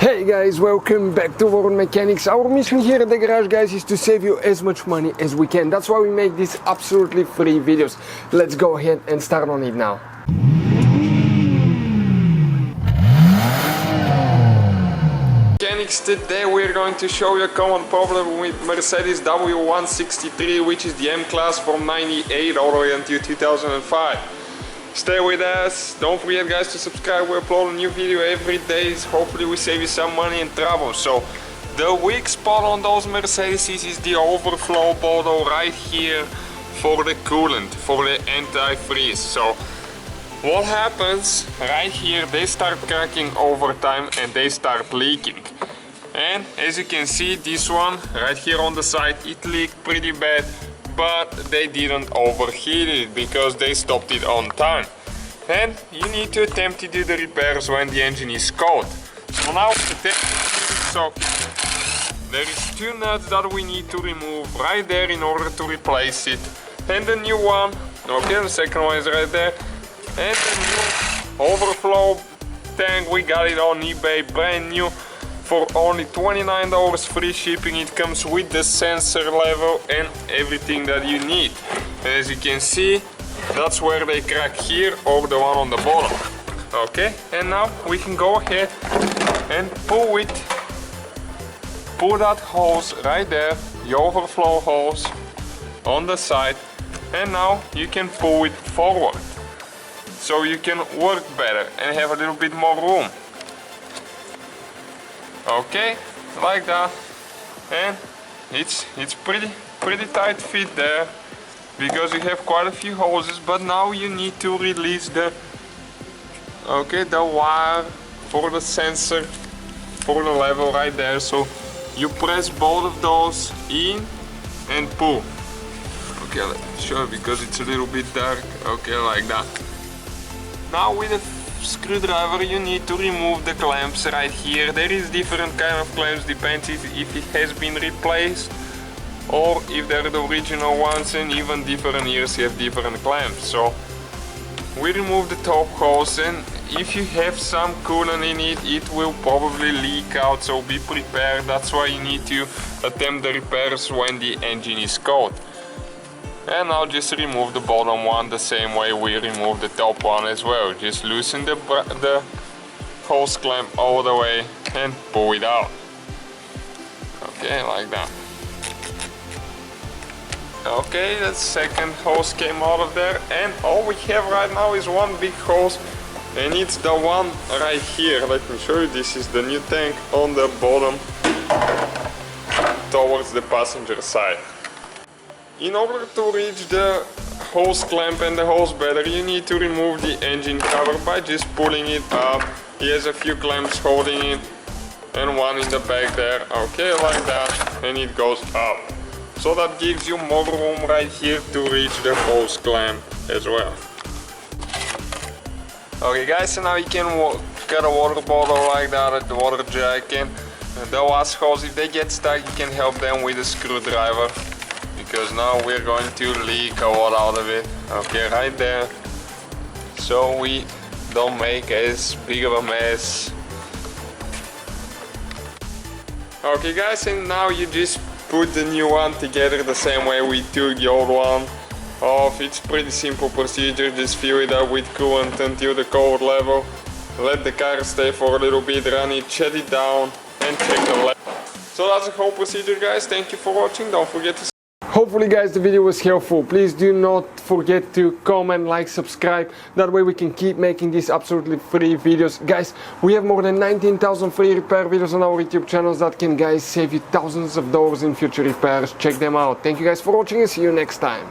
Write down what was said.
Hey guys, welcome back to World Mechanics. Our mission here at the garage, guys, is to save you as much money as we can. That's why we make these absolutely free videos. Let's go ahead and start on it now. Mechanics, today we're going to show you a common problem with Mercedes W163, which is the M-Class from 98 all the way until 2005. Stay with us. Don't forget, guys, to subscribe. We upload a new video every day. Hopefully we save you some money and trouble. So the weak spot on those Mercedes is the overflow bottle right here for the coolant, for the anti-freeze. So what happens right here, they start cracking over time and they start leaking. And as you can see, this one right here on the side, it leaked pretty bad, but they didn't overheat it because they stopped it on time. And you need to attempt to do the repairs when the engine is cold. So now the socket, there is two nuts that we need to remove right there in order to replace it. And the new one, okay, the second one is right there. And the new overflow tank, we got it on eBay brand new for only $29 free shipping. It comes with the sensor level and everything that you need. And as you can see, that's where they crack here or the one on the bottom. Okay, and now we can go ahead and pull that hose right there, the overflow hose on the side, and now you can pull it forward so you can work better and have a little bit more room. Okay, like that, and it's pretty tight fit there because you have quite a few hoses. But now you need to release the wire for the sensor for the level right there. So you press both of those in and pull. Okay, let me show you because it's a little bit dark. Okay, like that. Now with the screwdriver you need to remove the clamps right here. There is different kind of clamps, depends if it has been replaced or if they're the original ones, and even different years have different clamps. So we remove the top hose, and if you have some coolant in it, it will probably leak out, so be prepared. That's why you need to attempt the repairs when the engine is cold. And now just remove the bottom one the same way we remove the top one as well. Just loosen the hose clamp all the way and pull it out. Okay, like that. Okay, the second hose came out of there, and all we have right now is one big hose, and it's the one right here. Let me show you. This is the new tank on the bottom towards the passenger side. In order to reach the hose clamp and the hose battery, you need to remove the engine cover by just pulling it up. He has a few clamps holding it and one in the back there. Okay, like that, and it goes up. So that gives you more room right here to reach the hose clamp as well. Okay guys, so now you can get a water bottle like that at the water jack, and the last hose, if they get stuck, you can help them with a screwdriver, because now we're going to leak a lot out of it. Okay, right there, so we don't make as big of a mess. Okay guys, and now you just put the new one together the same way we took the old one off. It's pretty simple procedure. Just fill it up with coolant until the cold level, let the car stay for a little bit, run it, shut it down, and check the level. So that's the whole procedure, guys. Thank you for watching. Don't forget to Hopefully guys the video was helpful. Please do not forget to comment, like, subscribe. That way we can keep making these absolutely free videos. Guys, we have more than 19,000 free repair videos on our YouTube channels that can, guys, save you thousands of dollars in future repairs. Check them out. Thank you guys for watching and see you next time.